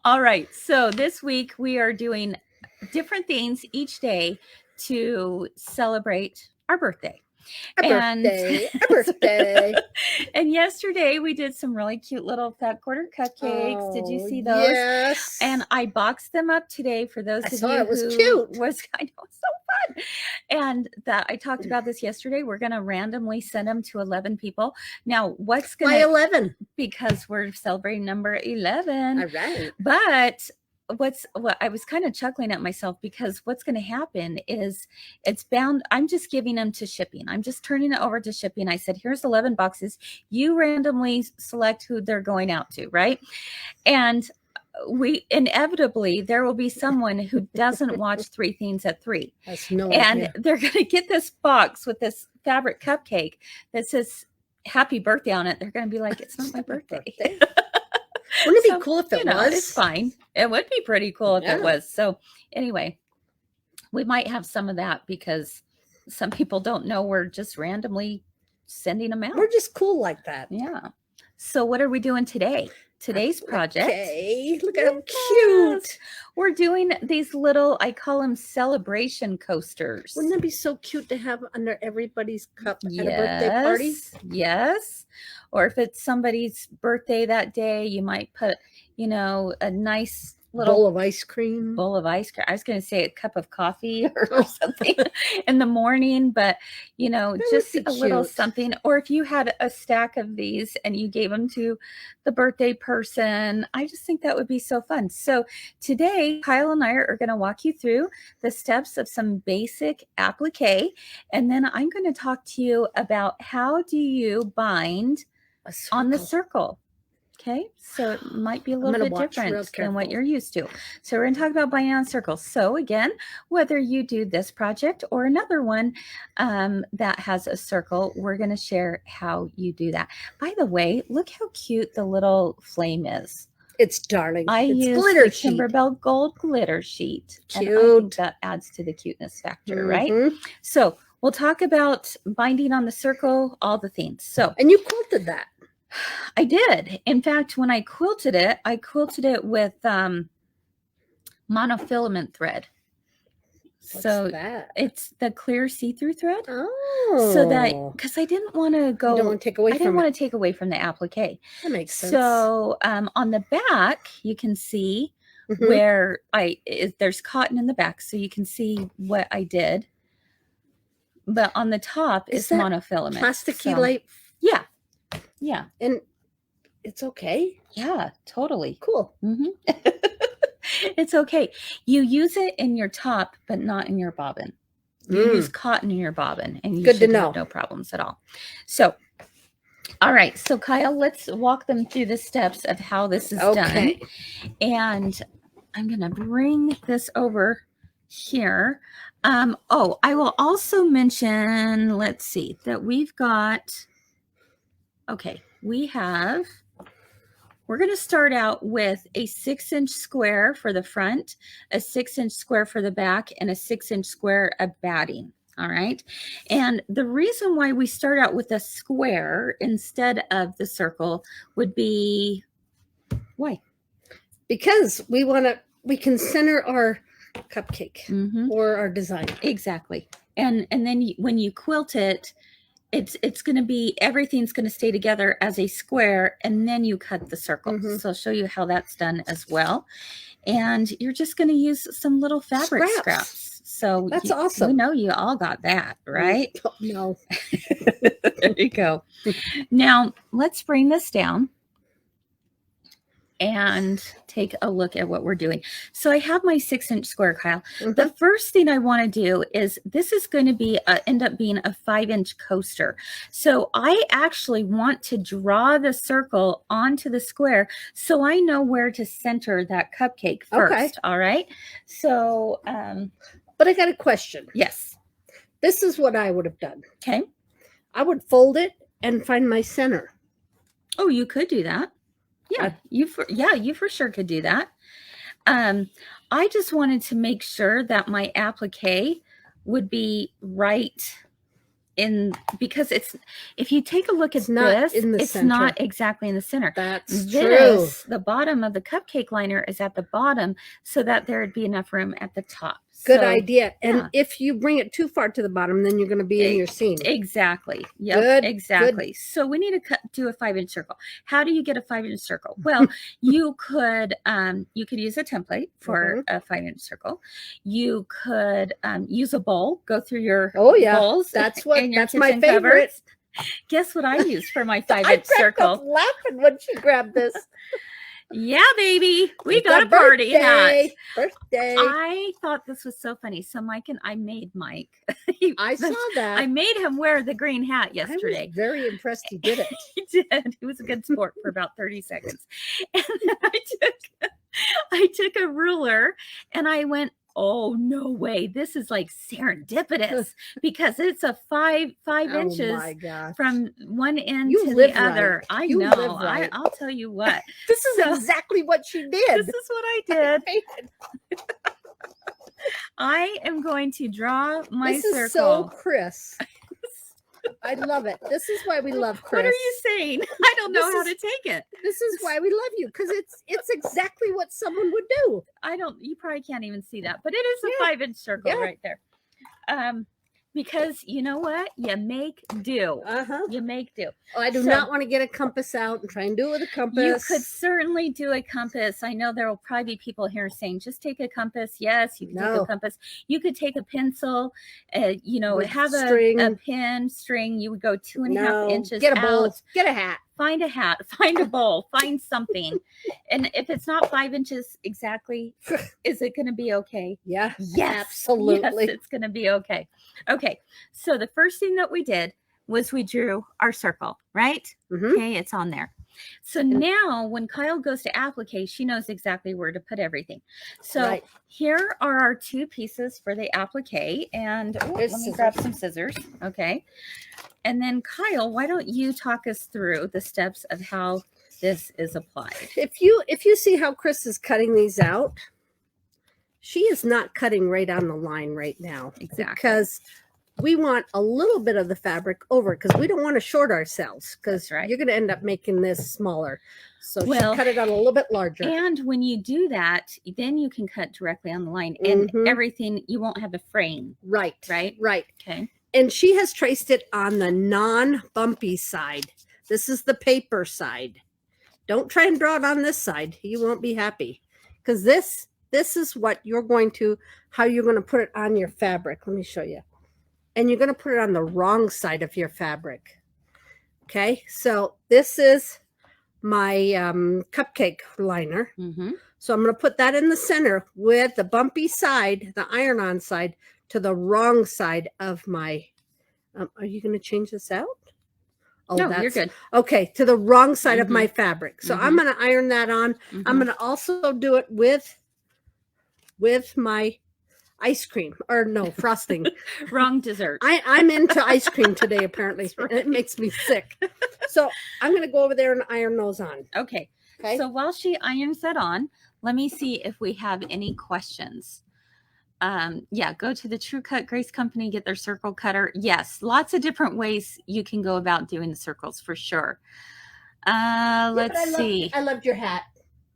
All right. So this week we are doing different things each day to celebrate our birthday. A birthday. And yesterday we did some really cute little fat quarter cupcakes. Did you see those? Yes. And I boxed them up today for those of you it was who cute. I know, so fun. And that I talked about this yesterday. We're going to randomly send them to 11 people. Now, what's going to... Why 11? Because we're celebrating number 11. All right. But what I was kind of chuckling at myself, because what's going to happen is I'm just giving them to shipping. I'm just turning it over to shipping. I said, here's 11 boxes. You randomly select who they're going out to, right? And inevitably there will be someone who doesn't watch Three Things at 3. That's no and idea. They're going to get this box with this fabric cupcake that says happy birthday on it. They're going to be like, it's not my birthday. Wouldn't it be cool if it was? It's fine. It would be pretty cool if it was. So anyway, we might have some of that because some people don't know we're just randomly sending them out. We're just cool like that. Yeah. So what are we doing today? Today's project. Okay, look at how cute. We're doing these little, I call them celebration coasters. Wouldn't that be so cute to have under everybody's cup at a birthday party? Yes. Or if it's somebody's birthday that day, you might put, a nice little bowl of ice cream. I was going to say a cup of coffee or something in the morning, but just a little something. Or if you had a stack of these and you gave them to the birthday person, I just think that would be so fun. So today, Kyle and I are going to walk you through the steps of some basic applique, and then I'm going to talk to you about how do you bind on the circle. Okay, so it might be a little bit different than what you're used to. So we're going to talk about binding on circles. So again, whether you do this project or another one that has a circle, we're going to share how you do that. By the way, look how cute the little flame is. It's darling. I use the Kimberbell Gold glitter sheet. Cute. And I think that adds to the cuteness factor, right? So we'll talk about binding on the circle, all the things. And you quilted that. I did. In fact, when I quilted it with monofilament thread. What's that? It's the clear see-through thread. Oh. So that, because I didn't want to go. You don't want to take away I didn't want to take away from the applique. That makes sense. So on the back, you can see where there's cotton in the back, so you can see what I did. But on the top is monofilament. Plasticky light. Yeah. Yeah. And it's okay. Yeah, totally. Cool. It's okay. You use it in your top, but not in your bobbin. You use cotton in your bobbin, and you should have no problems at all. So, all right. So, Kyle, let's walk them through the steps of how this is done. And I'm going to bring this over here. I will also mention, let's see, that we've got... Okay, we're going to start out with a 6-inch square for the front, a 6-inch square for the back, and a 6-inch square of batting. All right. And the reason why we start out with a square instead of the circle would be why? Because we can center our cupcake or our design. Exactly. And then when you quilt it, it's going to be, everything's going to stay together as a square, and then you cut the circle. So I'll show you how that's done as well. And you're just going to use some little fabric scraps. So that's awesome. We know you all got that, right? No. There you go. Now let's bring this down and take a look at what we're doing. So I have my 6-inch square, Kyle. The first thing I want to do is, this is going to be end up being a 5-inch coaster. So I actually want to draw the circle onto the square so I know where to center that cupcake first. Okay. All right. So, but I got a question. Yes. This is what I would have done. Okay. I would fold it and find my center. Oh, you could do that. Yeah, you for sure could do that. I just wanted to make sure that my applique would be right because it's, if you take a look at It's not this, in the it's center. not exactly in the center. That's true. The bottom of the cupcake liner is at the bottom so that there'd be enough room at the top. Good idea. And yeah. if you bring it too far to the bottom, then you're going to be in your seam. Exactly. Yep. Good. Exactly. Good. So we need to do a 5-inch circle. How do you get a 5-inch circle? Well, you could use a template for a 5-inch circle. You could use a bowl. Go through your bowls. That's my favorite. Cupboards. Guess what I use for my 5-inch circle? I laughing when she grabbed this. Yeah, baby. We got a party hat. Birthday. I thought this was so funny. So I made Mike. I saw that. I made him wear the green hat yesterday. I was very impressed he did it. He did. He was a good sport for about 30 seconds. And then I took a ruler and I went, oh, no way. This is like serendipitous because it's a 5 inches from one end to the other. Right. I know. I'll tell you what. This is exactly what she did. This is what I did. I am going to draw my circle. This is so Chris. I love it. This is why we love Chris. What are you saying? I don't know how to take it. This is why we love you, because it's exactly what someone would do. You probably can't even see that, but it is a 5-inch circle right there. Because you know what? You make do. You make do. Oh, I do not want to get a compass out and try and do it with a compass. You could certainly do a compass. I know there will probably be people here saying, just take a compass. Yes, you can take a compass. You could take a pencil, with have a pin string. You would go 2.5 inches Get a out. bowl. Get a hat. Find a hat, find a bowl, find something. And if it's not 5 inches exactly, is it going to be okay? Yeah. Yes. Absolutely. Yes, it's going to be okay. Okay. So the first thing that we did was we drew our circle, right? Okay. It's on there. So now when Kyle goes to Applique, she knows exactly where to put everything. So here are our 2 pieces for the Applique. And let me grab some scissors. Okay. And then Kyle, why don't you talk us through the steps of how this is applied? If you see how Chris is cutting these out, she is not cutting right on the line right now. Exactly. Because we want a little bit of the fabric over, because we don't want to short ourselves, because you're going to end up making this smaller. So she cut it out a little bit larger. And when you do that, then you can cut directly on the line and everything, you won't have a frame. Right. Okay. And she has traced it on the non-bumpy side. This is the paper side. Don't try and draw it on this side. You won't be happy, because this is what how you're going to put it on your fabric. Let me show you. And you're going to put it on the wrong side of your fabric. Okay. So this is my cupcake liner. So I'm going to put that in the center with the bumpy side, the iron-on side, to the wrong side of my, are you going to change this out? Oh, no, you're good. Okay, to the wrong side of my fabric. So I'm going to iron that on. I'm going to also do it with my ice cream, or no, frosting. Wrong dessert. I'm into ice cream today, apparently. It makes me sick. So I'm going to go over there and iron those on. Okay. So while she irons that on, let me see if we have any questions. Go to the True Cut Grace Company, get their circle cutter. Yes, lots of different ways you can go about doing the circles for sure. Let's see. I loved your hat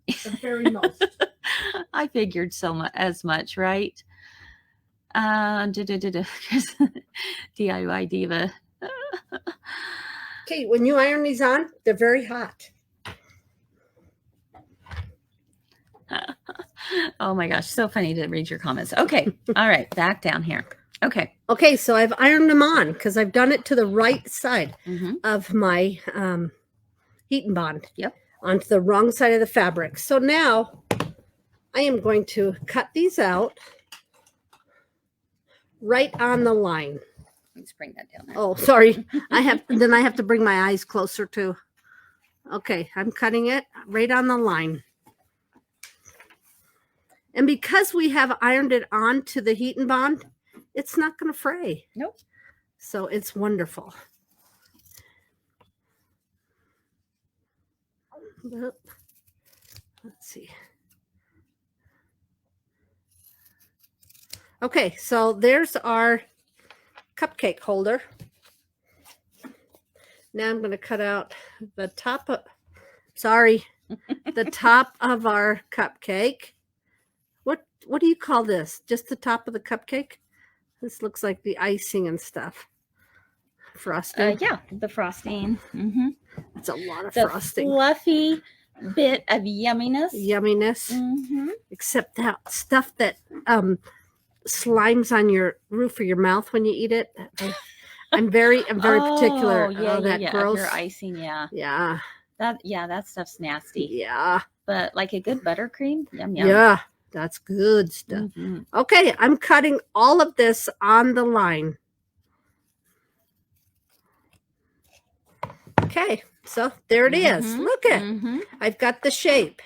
the very most. I figured as much, right? DIY diva. Okay, when you iron these on, they're very hot. Oh my gosh, so funny to read your comments. Okay, all right, back down here. Okay, so I've ironed them on because I've done it to the right side of my heat and bond. Yep. Onto the wrong side of the fabric. So now I am going to cut these out right on the line. Let's bring that down there. Oh, sorry. I have to bring my eyes closer to. Okay, I'm cutting it right on the line. And because we have ironed it on to the heat and bond, it's not going to fray. Nope. So it's wonderful. Let's see. Okay, so there's our cupcake holder. Now I'm going to cut out the top of, sorry, the top of our cupcake. What do you call this? Just the top of the cupcake? This looks like the icing and stuff. Frosting. Yeah, the frosting. Mm-hmm. That's a lot of the frosting. Fluffy bit of yumminess. Yumminess. Mm-hmm. Except that stuff that slimes on your roof of your mouth when you eat it. I'm very particular. Yeah, that gross. Your icing, yeah. Yeah. That stuff's nasty. Yeah. But like a good buttercream, yum yum. Yeah, that's good stuff. Mm-hmm. Okay, I'm cutting all of this on the line. Okay, so there it is. Look at I've got the shape.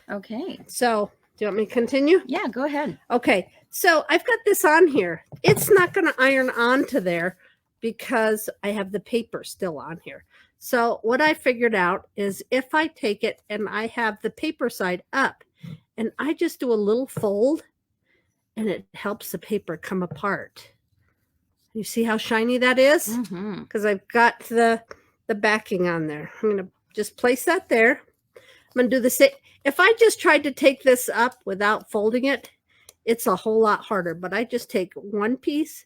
Okay. So do you want me to continue? Yeah, go ahead. Okay, so I've got this on here. It's not going to iron onto there because I have the paper still on here. So what I figured out is if I take it and I have the paper side up and I just do a little fold and it helps the paper come apart. You see how shiny that is? Because I've got the backing on there. I'm going to just place that there. I'm going to do the same. If I just tried to take this up without folding it, it's a whole lot harder. But I just take one piece,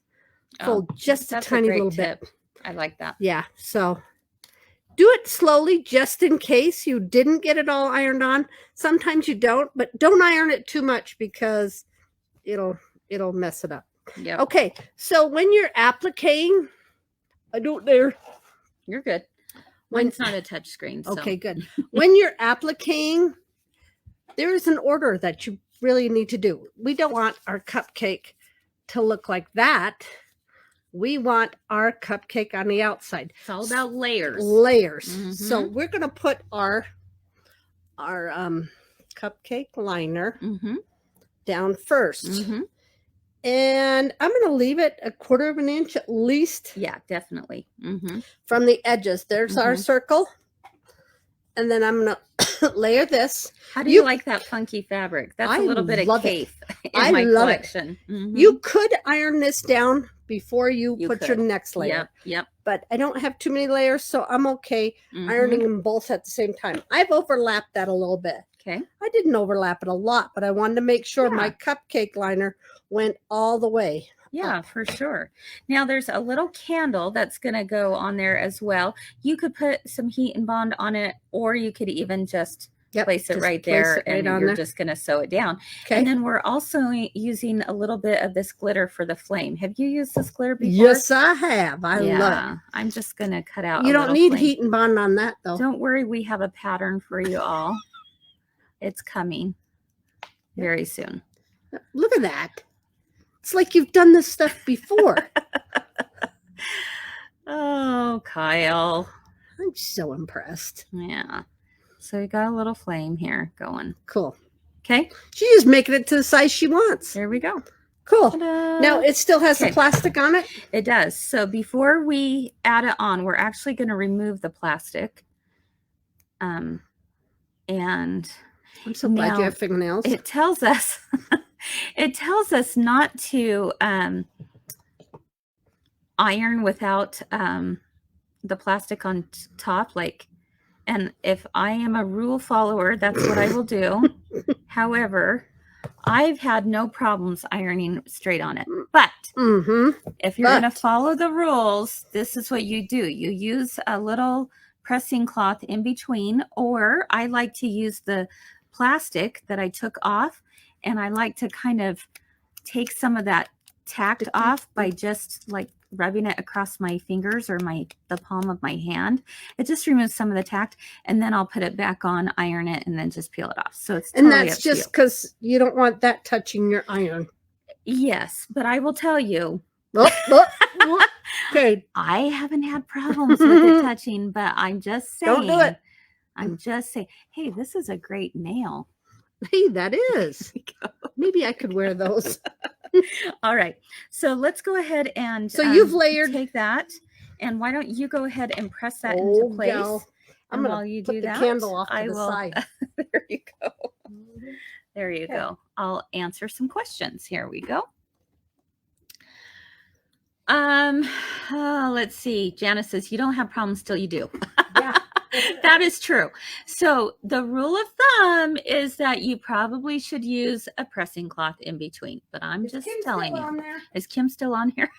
fold just a tiny little bit. I like that. Yeah. So do it slowly just in case you didn't get it all ironed on. Sometimes you don't, but don't iron it too much because it'll mess it up. Yeah. Okay. So when you're appliquing, I don't dare. You're good. Mine's not a touch screen. So. Okay, good. When you're appliquing, there is an order that you really need to do. We don't want our cupcake to look like that. We want our cupcake on the outside. It's all about layers. Layers. So we're going to put our cupcake liner down first. And I'm going to leave it 1/4 of an inch at least. Yeah, definitely. From the edges. There's our circle. And then I'm going to layer this. How do you like that funky fabric? That's a little bit of cake in my collection. You could iron this down before you put your next layer. Yep. But I don't have too many layers, so I'm okay ironing them both at the same time. I've overlapped that a little bit. Okay. I didn't overlap it a lot, but I wanted to make sure my cupcake liner went all the way. Yeah, for sure. Now there's a little candle that's going to go on there as well. You could put some heat and bond on it, or you could even just place it right there, and you're just going to sew it down. Okay. And then we're also using a little bit of this glitter for the flame. Have you used this glitter before? Yes, I have. I love it. I'm just going to cut out. You don't need heat and bond on that, though. Don't worry. We have a pattern for you all. It's coming very soon. Look at that. It's like you've done this stuff before. Oh, Kyle. I'm so impressed. Yeah. So you got a little flame here going. Cool. Okay. She's just making it to the size she wants. There we go. Cool. Ta-da. Now it still has the plastic on it? It does. So before we add it on, we're actually going to remove the plastic. And I'm so glad you have fingernails. It tells us not to iron without the plastic on top, and if I am a rule follower, that's what I will do. However, I've had no problems ironing straight on it. But if you're going to follow the rules, this is what you do. You use a little pressing cloth in between, or I like to use the plastic that I took off, and I like to kind of take some of that tacked off by just rubbing it across my fingers or the palm of my hand. It just removes some of the tack, and then I'll put it back on, iron it, and then just peel it off. So it's totally and that's just because you don't want that touching your iron. Yes, but I will tell you. Okay. I haven't had problems with it touching, but I'm just saying. Don't do it. I'm just saying. Hey, this is a great nail. Hey, that is. Maybe I could wear those. All right. So let's go ahead and you've layered. Take that, and why don't you go ahead and press that into place? Gal. And while you do that, candle off to the side. There you go. There you go. I'll answer some questions. Here we go. Let's see. Janice says, you don't have problems till you do. Yeah. That is true. So the rule of thumb is that you probably should use a pressing cloth in between, but I'm just telling you. Is Kim still on here?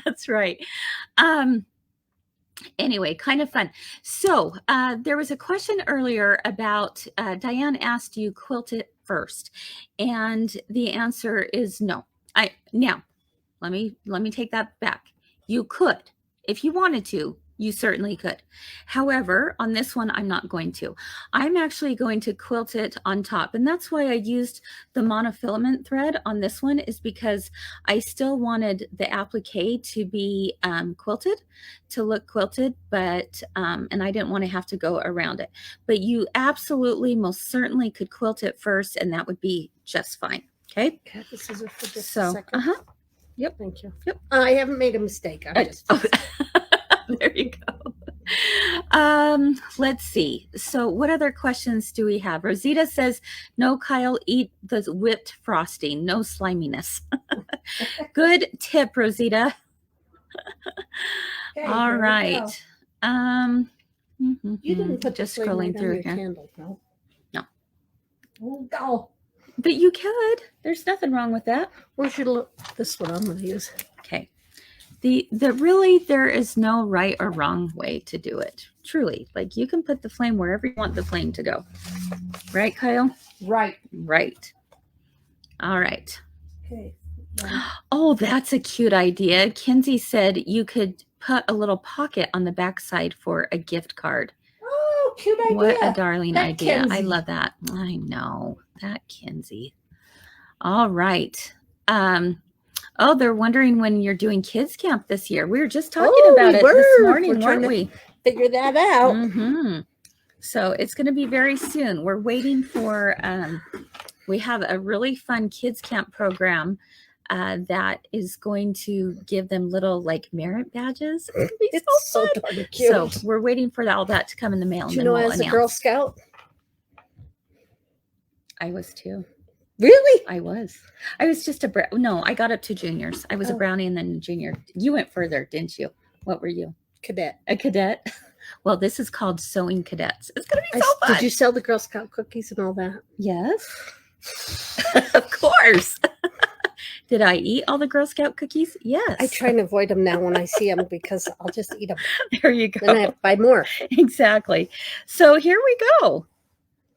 That's right. Anyway, kind of fun. So there was a question earlier about, Diane asked, do you quilt it first? And the answer is no. Now, let me take that back. You could, if you wanted to, you certainly could. However, on this one, I'm not going to. I'm actually going to quilt it on top. And that's why I used the monofilament thread on this one, is because I still wanted the applique to be quilted, to look quilted, but, and I didn't want to have to go around it. But you absolutely, most certainly could quilt it first, and that would be just fine. Okay. Cut the scissors for just a second. Yep. Thank you. Yep. I haven't made a mistake. I'm just. There you go. Let's see. So what other questions do we have? Rosita says, no, Kyle, eat the whipped frosting. No sliminess. Good tip, Rosita. Okay, all right. You didn't put just scrolling through here. Candle, no? No. Oh, go. But you could. There's nothing wrong with that. Where's your look? This one I'm going to use. Okay. Really, there is no right or wrong way to do it. Truly. Like, you can put the flame wherever you want the flame to go. Right, Kyle? Right. Right. All right. Okay. Oh, that's a cute idea. Kinsey said you could put a little pocket on the backside for a gift card. Oh, cute idea. What a darling idea. Kinsey. I love that. I know. That Kinsey. All right. Oh, they're wondering when you're doing kids camp this year. We were just talking about it this morning, weren't we? Figure that out. So it's going to be very soon. We're waiting for, we have a really fun kids camp program that is going to give them little like merit badges. It's so darn cute. So we're waiting for all that to come in the mail. Do you know, as a Girl Scout? I was too. Really? I was just no, I got up to juniors. I was a brownie and then a junior. You went further, didn't you? What were you? Cadet. A cadet? Well, this is called Sewing Cadets. It's going to be so fun. Did you sell the Girl Scout cookies and all that? Yes. Of course. Did I eat all the Girl Scout cookies? Yes. I try and avoid them now when I see them because I'll just eat them. There you go. Then I have to buy more. Exactly. So here we go.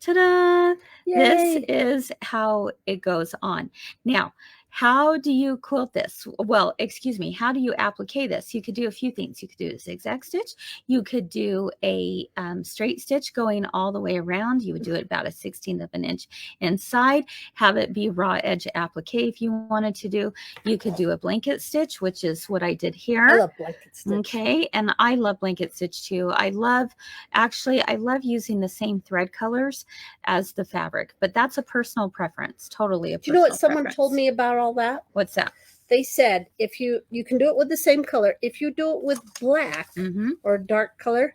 Ta-da! Yay. This is how it goes on. Now, how do you quilt this? Well, excuse me, how do you applique this? You could do a few things. You could do a zigzag stitch. You could do a straight stitch going all the way around. You would do it about a 1/16 of an inch inside. Have it be raw edge applique if you wanted to do. You could do a blanket stitch, which is what I did here. I love blanket stitch. Okay, and I love blanket stitch too. I love using the same thread colors as the fabric, but that's a personal preference. Totally a personal preference. Do you know what someone told me about all that? What's that? They said if you can do it with the same color. If you do it with black or dark color,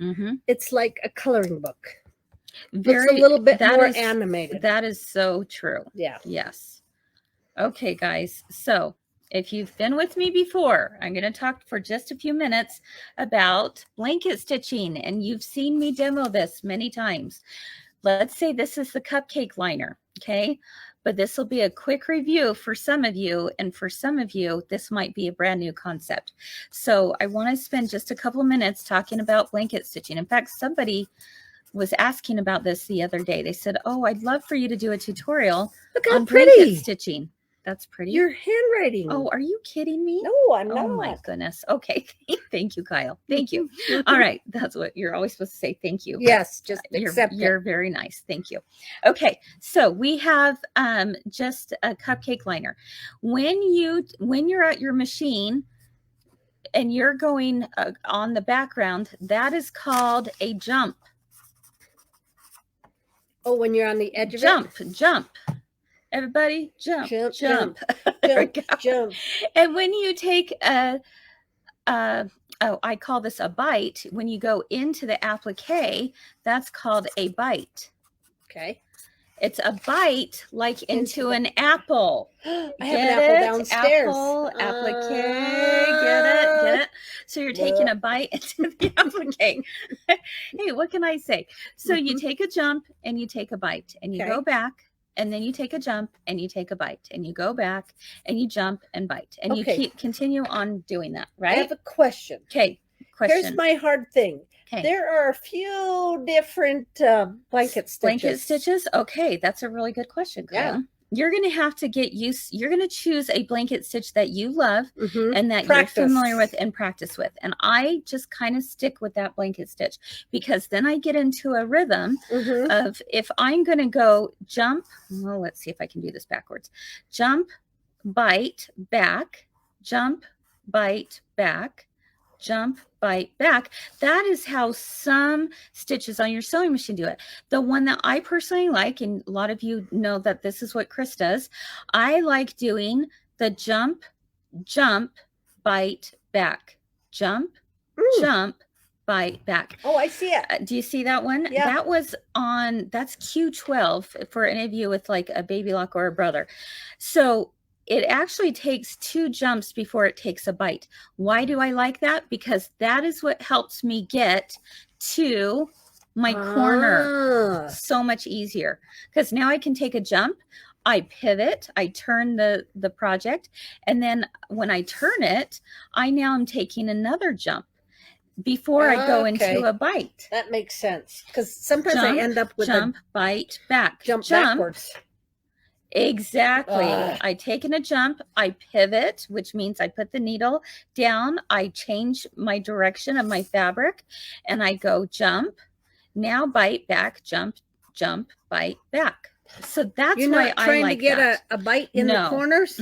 it's like a coloring book. It's a little bit more animated. That is so true. Yeah. Yes. Okay, guys. So if you've been with me before, I'm going to talk for just a few minutes about blanket stitching, and you've seen me demo this many times. Let's say this is the cupcake liner, okay? But this will be a quick review for some of you, and for some of you, this might be a brand new concept. So I want to spend just a couple of minutes talking about blanket stitching. In fact, somebody was asking about this the other day. They said, oh, I'd love for you to do a tutorial on blanket stitching. That's pretty. Your handwriting. Oh, are you kidding me? No, I'm not. Oh my goodness. Okay. Thank you, Kyle. Thank you. All right. That's what you're always supposed to say. Thank you. Yes, just accept it. You're very nice. Thank you. Okay. So we have just a cupcake liner. When you're at your machine and you're going on the background, that is called a jump. Oh, when you're on the edge of it? Jump. Everybody jump. Jump. And when you take I call this a bite. When you go into the applique, that's called a bite. Okay. It's a bite like into an apple. I have an apple downstairs. Apple, applique. Get it? So you're taking a bite into the applique. Hey, what can I say? So you take a jump and you take a bite and you go back. And then you take a jump and you take a bite and you go back and you jump and bite and you continue on doing that, right? I have a question. Okay. Question. Here's my hard thing. Okay. There are a few different blanket stitches. Blanket stitches? Okay. That's a really good question, Kyle. Yeah. You're going to have to get used. You're going to choose a blanket stitch that you love and that you're familiar with and practice with. And I just kind of stick with that blanket stitch because then I get into a rhythm of if I'm going to go jump. Well, let's see if I can do this backwards. Jump, bite, back, jump, bite, back, jump, bite, back. That is how some stitches on your sewing machine do it. The one that I personally like, and a lot of you know that this is what Chris does, I like doing the jump, jump, bite, back, jump, jump, bite, back. Oh, I see it. Do you see that one? Yeah. That was on, that's Q12 for any of you with like a baby lock or a brother. So it actually takes 2 jumps before it takes a bite. Why do I like that? Because that is what helps me get to my corner so much easier. Because now I can take a jump, I pivot, I turn the project, and then when I turn it, I now am taking another jump before I go into a bite. That makes sense. Because sometimes I end up with jump, bite, back. Jump backwards. Exactly. I take in a jump, I pivot, which means I put the needle down, I change my direction of my fabric, and I go jump, now bite, back, jump, jump, bite, back. So that's You're why not trying I like to get a bite in the corners?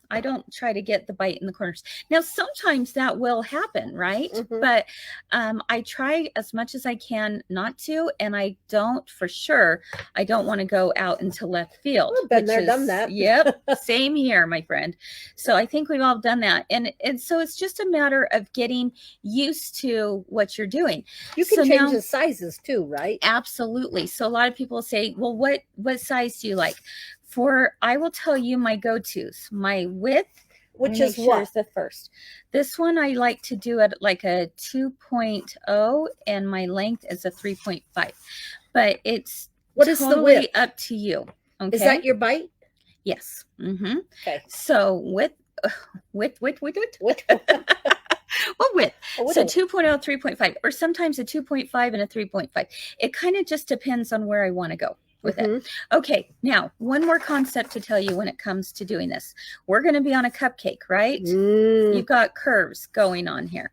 I don't try to get the bite in the corners. Now, sometimes that will happen, right? But I try as much as I can not to, and I don't, for sure, I don't want to go out into left field. I've been there, done that. Yep, same here, my friend. So I think we've all done that. And so it's just a matter of getting used to what you're doing. You can change the sizes too, right? Absolutely. So a lot of people say, well, what size do you like? I will tell you my go-tos. My width, which is what? Is the first. This one I like to do at like a 2.0 and my length is a 3.5. But it's what is the width? Up to you. Okay. Is that your bite? Yes. Okay. So width. What width? Well, width. So 2.0, 3.5, or sometimes a 2.5 and a 3.5. It kind of just depends on where I want to go with it. Okay, now one more concept to tell you when it comes to doing this. We're going to be on a cupcake, right? You've got curves going on here.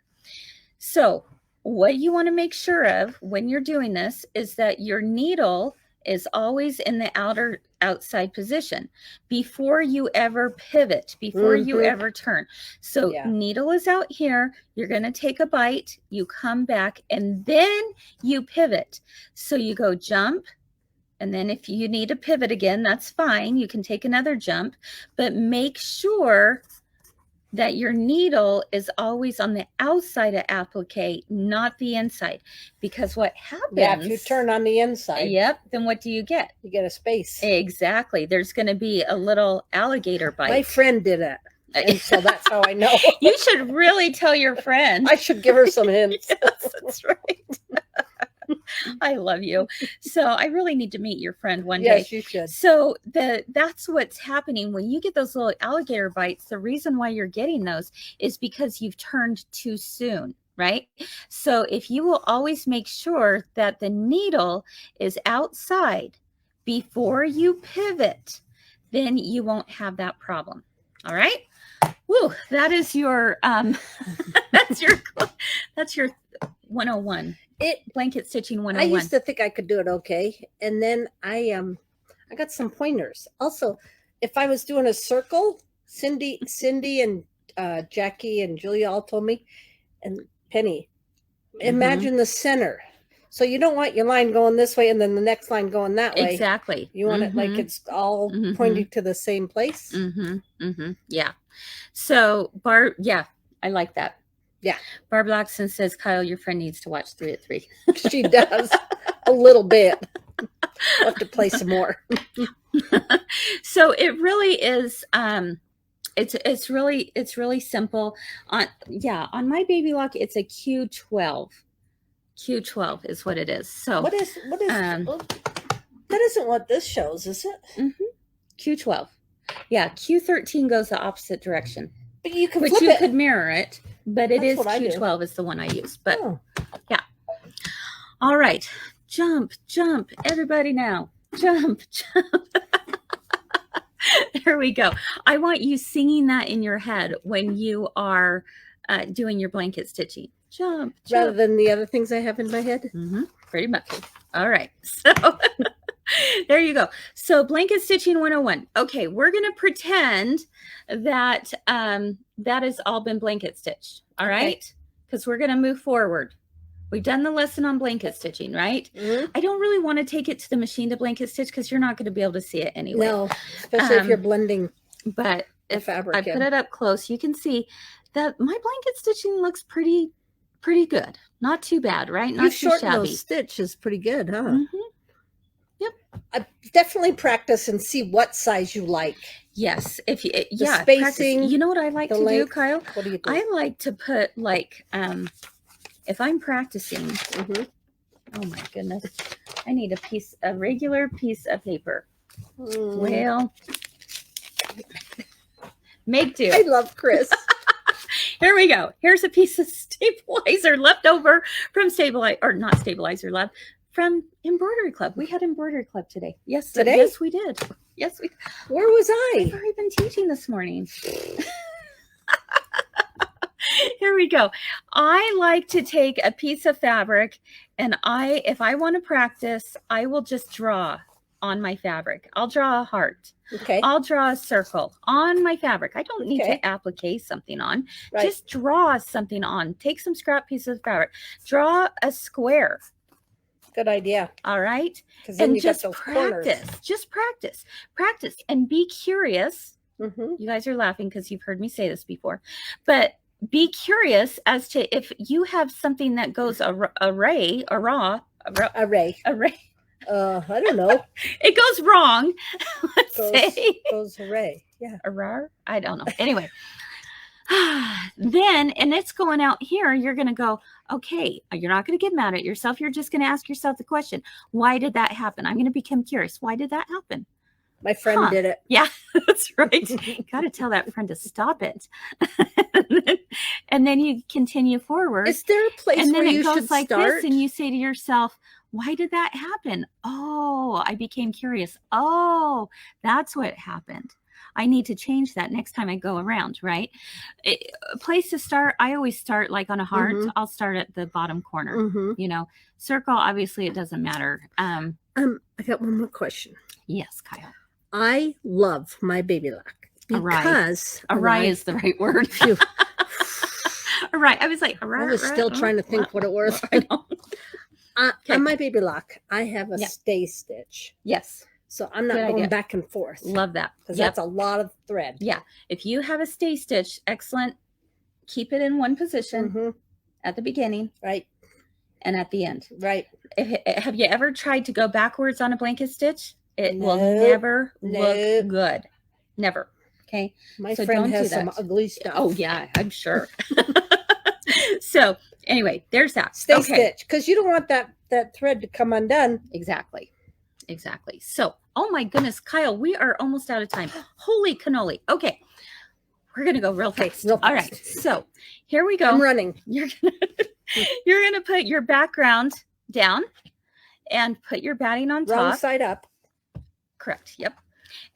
So what you want to make sure of when you're doing this is that your needle is always in the outside position before you ever pivot, before you ever turn. So needle is out here, you're going to take a bite, you come back, and then you pivot. So you go jump, and then if you need to pivot again, that's fine. You can take another jump, but make sure that your needle is always on the outside of applique, not the inside. Because what happens... Yeah, if you turn on the inside. Yep, then what do you get? You get a space. Exactly. There's going to be a little alligator bite. My friend did it. And so that's how I know. You should really tell your friend. I should give her some hints. Yes, that's right. I love you. So I really need to meet your friend one day. Yes, you should. So that's what's happening when you get those little alligator bites. The reason why you're getting those is because you've turned too soon, right? So if you will always make sure that the needle is outside before you pivot, then you won't have that problem. All right. Woo, that is your that's your 101. Blanket stitching 101. I used to think I could do it okay, and then I got some pointers. Also, if I was doing a circle, Cindy and Jackie and Julia all told me, and Penny, imagine the center. So you don't want your line going this way and then the next line going that way. Exactly. You want it like it's all pointing to the same place. Yeah. So Barb, I like that. Yeah. Barb Loxton says, Kyle, your friend needs to watch 3 at 3. She does a little bit. We'll have to play some more. So it really is, it's really simple. On my baby lock, it's a Q12. Q12 is what it is. So what is that isn't what this shows, is it? Mm-hmm. Q12. Yeah, Q13 goes the opposite direction. But you can Which you could mirror it, but it is Q12 is the one I use. But yeah. All right. Jump, everybody now. Jump. There we go. I want you singing that in your head when you are doing your blanket stitching. Jump. Rather than the other things I have in my head? Mm-hmm. Pretty much. All right. So there you go. So blanket stitching 101. Okay, we're going to pretend that that has all been blanket stitched. All right? Because we're going to move forward. We've done the lesson on blanket stitching, right? Mm-hmm. I don't really want to take it to the machine to blanket stitch because you're not going to be able to see it anyway. No, especially if you're blending. But if fabric I put it up close, you can see that my blanket stitching looks pretty good. Not too bad, right? Not too shabby. Those stitches pretty good, huh? Mm-hmm. Yep. I definitely practice and see what size you like. Yes, if you spacing. Practice. You know what I like to do, Kyle? What do you do? I like to put like if I'm practicing. Mm-hmm. Oh my goodness, I need a regular piece of paper. Well, make do. I love Chris. Here we go. Here's a piece of stabilizer left over from from Embroidery Club. We had Embroidery Club today. Yes, today? Yes, we did. Yes, we. Where was I? I've already been teaching this morning. Here we go. I like to take a piece of fabric, and if I want to practice, I will just draw on my fabric. I'll draw a heart. Okay. I'll draw a circle on my fabric. I don't need to applique something on. Right. Just draw something on. Take some scrap pieces of fabric. Draw a square. Good idea. All right. And just practice. Corners. Just practice. Practice and be curious. Mm-hmm. You guys are laughing because you've heard me say this before. But be curious as to if you have something that goes array. I don't know. It goes wrong. Let's say. Goes array. Yeah. I don't know. Anyway. Then, and it's going out here, you're going to go, okay, you're not going to get mad at yourself. You're just going to ask yourself the question, why did that happen? I'm going to become curious. Why did that happen? My friend did it. Yeah, that's right. Got to tell that friend to stop it. and then you continue forward. Is there a place where you should start? This, and you say to yourself, why did that happen? Oh, I became curious. Oh, that's what happened. I need to change that next time I go around, right? A place to start, I always start like on a heart. Mm-hmm. I'll start at the bottom corner. Mm-hmm. Circle, obviously it doesn't matter. I got one more question. Yes, Kyle. I love my baby lock because array is the right word. Array. I was like, array. I was still trying to think what it was. On my baby lock, I have a stay stitch. Yes. So I'm not going back and forth. Love that. Because that's a lot of thread. Yeah. If you have a stay stitch, excellent. Keep it in one position at the beginning. Right. And at the end. Right. Have you ever tried to go backwards on a blanket stitch? It will never look good. Never. Okay. My friend has some ugly stuff. Oh, yeah. I'm sure. So anyway, there's that. Stay stitch. Because you don't want that thread to come undone. Exactly. So, oh my goodness, Kyle, we are almost out of time. Holy cannoli. Okay. We're going to go real fast. All right. So here we go. I'm running. You're going to put your background down and put your batting on top. Wrong side up. Correct. Yep.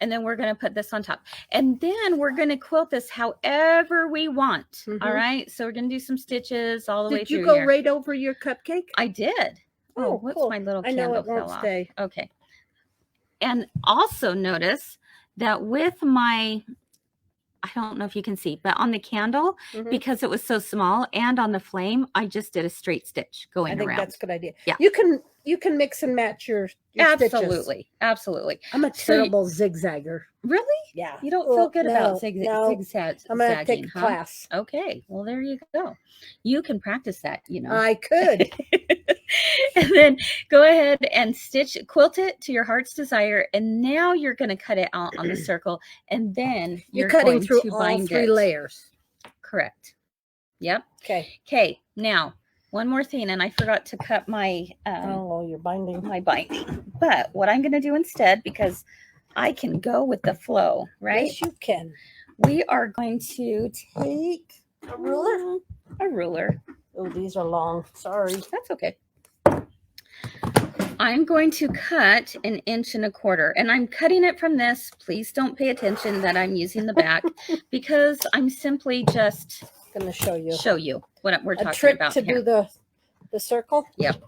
And then we're going to put this on top. And then we're going to quilt this however we want. All right. So we're going to do some stitches all the way through. Did you go right over your cupcake? I did. Oh, what's cool. My little I candle know it won't fell stay. Off. Okay. And also notice that with my, I don't know if you can see, but on the candle, because it was so small, and on the flame, I just did a straight stitch going around. I think that's a good idea. Yeah. You can mix and match your absolutely. Stitches. Absolutely. I'm a terrible zigzagger. Really? Yeah. You don't feel good about zigzag. I'm going to take a class. Okay. Well, there you go. You can practice that, I could. And then go ahead and quilt it to your heart's desire. And now you're going to cut it out on the circle. And then you're cutting going through to all bind 3 it. layers. Correct. Yep. Okay. Okay. Now, one more thing, and I forgot to cut my you're binding. My binding. But what I'm going to do instead, because I can go with the flow, right? Yes, you can. We are going to take a ruler. A ruler. Oh, these are long. Sorry. That's okay. I'm going to cut 1.25 inches, and I'm cutting it from this. Please don't pay attention that I'm using the back because I'm simply just going to show you what we're talking trick about to here. Do the circle. Yep.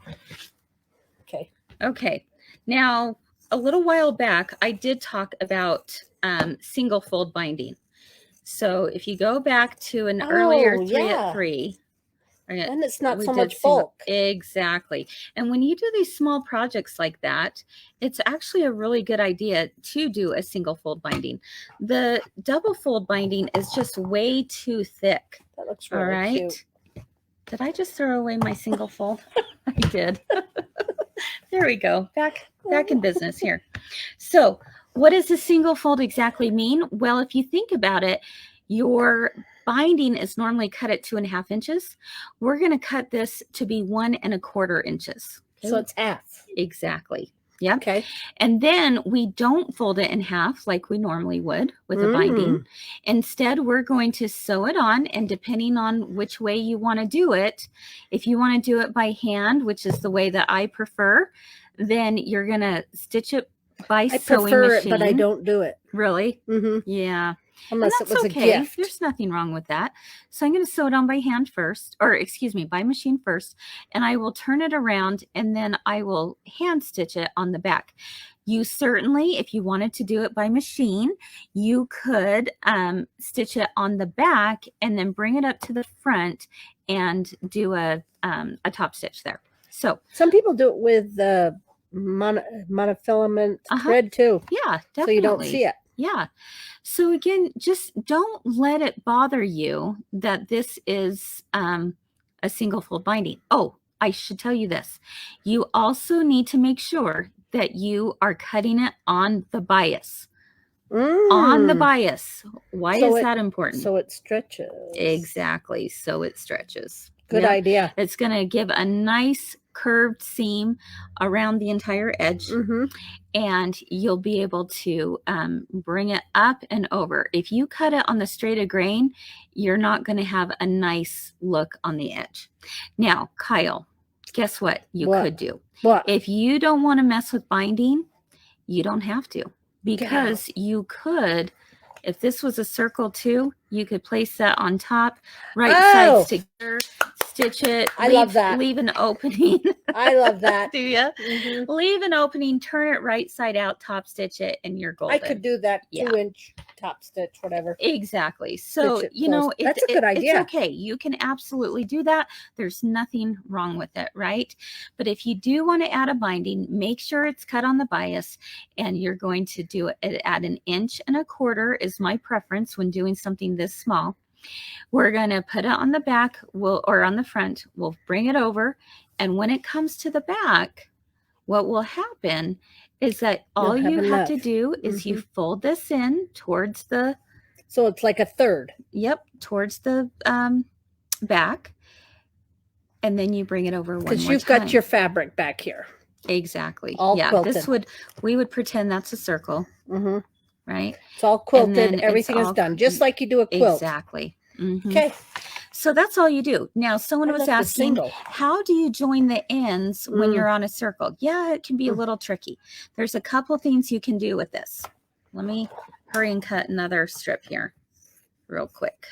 Okay. Now, a little while back, I did talk about single fold binding. So if you go back to an earlier 3 at 3. And it's not so much bulk. Exactly. And when you do these small projects like that, it's actually a really good idea to do a single fold binding. The double fold binding is just way too thick. That looks really cute. Did I just throw away my single fold? I did. There we go. Back in business here. So what does a single fold exactly mean? Well, if you think about it, your binding is normally cut at 2.5 inches. We're going to cut this to be 1.25 inches. Okay? So it's half. Exactly. Yeah. Okay. And then we don't fold it in half like we normally would with a binding. Instead, we're going to sew it on, and depending on which way you want to do it, if you want to do it by hand, which is the way that I prefer, then you're going to stitch it by sewing machine. But I don't do it. Really? Yeah. Unless it was okay. a gift. There's nothing wrong with that. So I'm going to sew it on by hand first, or excuse me, by machine first, and I will turn it around, and then I will hand stitch it on the back. You certainly, if you wanted to do it by machine, you could stitch it on the back and then bring it up to the front and do a top stitch there. So some people do it with monofilament thread too. Yeah, definitely. So you don't see it. Yeah. So again, just don't let it bother you that this is a single fold binding. Oh, I should tell you this. You also need to make sure that you are cutting it on the bias. On the bias. Why is that important? So it stretches. Exactly. So it stretches. Good idea. It's going to give a nice curved seam around the entire edge, and you'll be able to bring it up and over. If you cut it on the straight of grain, you're not going to have a nice look on the edge. Now, Kyle, guess what you could do? What? If you don't want to mess with binding, you don't have to, because you could, if this was a circle too, you could place that on top, sides together, stitch it. I love that. Leave an opening. I love that. Do you? Leave an opening, turn it right side out, top stitch it, and you're golden. I could do that 2-inch top stitch, whatever. Exactly. So, that's a good idea. It's okay. You can absolutely do that. There's nothing wrong with it, right? But if you do want to add a binding, make sure it's cut on the bias, and you're going to do it at 1.25 inches is my preference when doing something this small. We're going to put it on the back or on the front. We'll bring it over. And when it comes to the back, what will happen is that all you have to do is you fold this in towards the... So it's like a third. Yep, towards the back. And then you bring it over one more time. Because you've got your fabric back here. Exactly. All quilted. We would pretend that's a circle. Right? It's all quilted. Everything is done, just like you do a quilt. Exactly. Okay. So that's all you do. Now, someone was asking, how do you join the ends when you're on a circle? Yeah, it can be a little tricky. There's a couple things you can do with this. Let me hurry and cut another strip here real quick.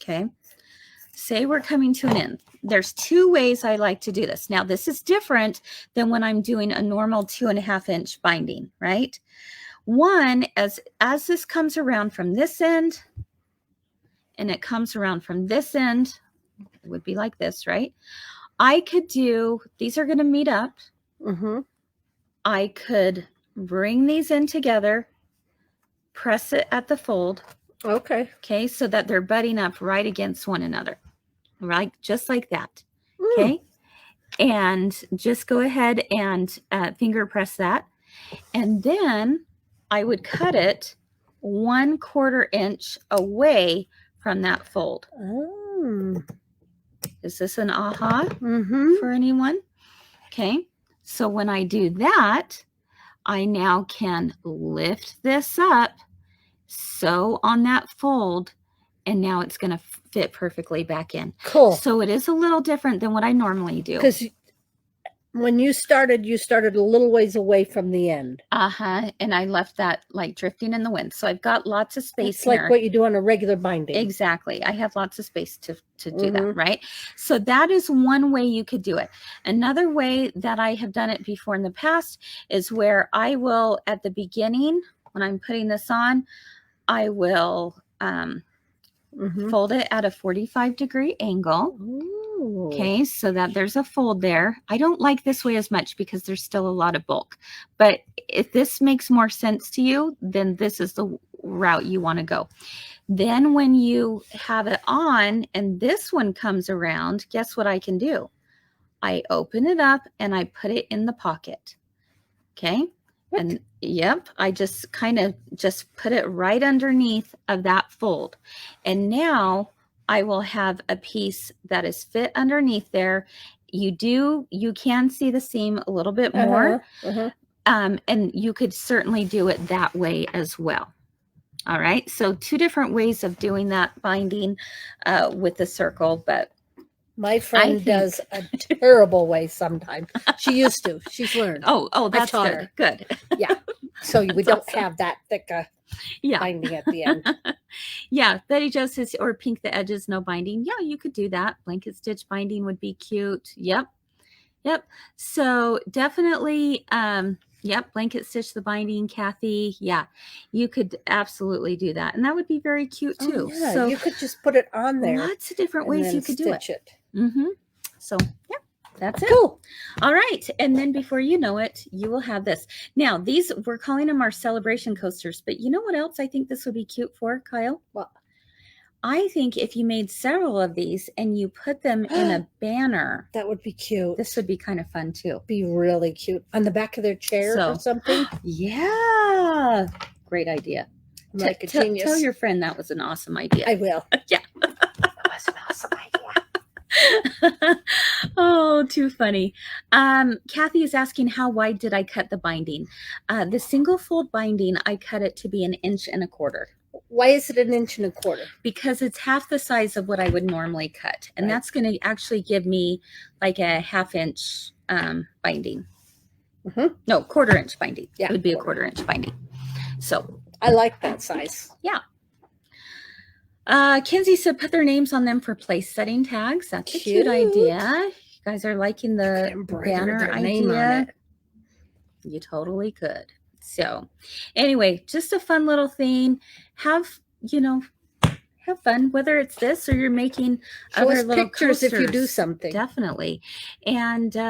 Okay. Say we're coming to an end. There's 2 ways I like to do this. Now, this is different than when I'm doing a normal 2.5 inch binding, right? One, as this comes around from this end, and it comes around from this end, it would be like this, right? I could do, these are going to meet up. I could bring these in together, press it at the fold. Okay. Okay, so that they're butting up right against one another, right? Just like that. Okay. And just go ahead and finger press that. And then I would cut it 1/4 inch away from that fold. Oh. Is this an aha Mm-hmm. for anyone? Okay. So when I do that, I now can lift this up, sew on that fold, and now it's going to fit perfectly back in. Cool. So it is a little different than what I normally do. Because when you started a little ways away from the end. And I left that like drifting in the wind. So I've got lots of space here. It's like what you do on a regular binding. Exactly. I have lots of space to do that, right? So that is one way you could do it. Another way that I have done it before in the past is where I will, at the beginning, when I'm putting this on, I will fold it at a 45-degree angle. Ooh. Okay, so that there's a fold there. I don't like this way as much because there's still a lot of bulk. But if this makes more sense to you, then this is the route you want to go. Then when you have it on and this one comes around, guess what I can do? I open it up and I put it in the pocket. Okay. What? And yep, I just kind of just put it right underneath of that fold. And now I will have a piece that is fit underneath there. You can see the seam a little bit more. And you could certainly do it that way as well. All right. So 2 different ways of doing that binding with the circle, but my friend does a terrible way sometimes. She used to. She's learned. Oh, that's good. Good. Yeah. So we don't have that thick binding at the end. Yeah. Betty Jo says, or pink the edges, no binding. Yeah, you could do that. Blanket stitch binding would be cute. Yep. So definitely, blanket stitch the binding, Kathy. Yeah, you could absolutely do that. And that would be very cute too. Yeah, so you could just put it on there. Lots of different ways you could do it. So yeah, that's it. Cool. All right. And then before you know it, you will have this. Now, these, we're calling them our celebration coasters, but you know what else I think this would be cute for, Kyle? What? I think if you made several of these and you put them in a banner, that would be cute. This would be kind of fun too. Be really cute on the back of their chair or something. Yeah, great idea. Like a genius. Tell your friend that was an awesome idea. I will. Yeah, that was an awesome idea. Oh, too funny. Kathy is asking, how wide did I cut the binding? The single fold binding, I cut it to be 1 1/4 inches. Why is it 1 1/4 inches? Because it's half the size of what I would normally cut. And that's going to actually give me like a 1/2 inch binding. No, 1/4 inch binding. Yeah, it would be a 1/4 inch binding. So I like that size. Yeah. Kinsey said put their names on them for place setting tags. That's a cute idea. You guys are liking the banner idea. You totally could. So anyway, just a fun little thing. Have fun, whether it's this or you're making other little pictures coasters. If you do something. Definitely. And we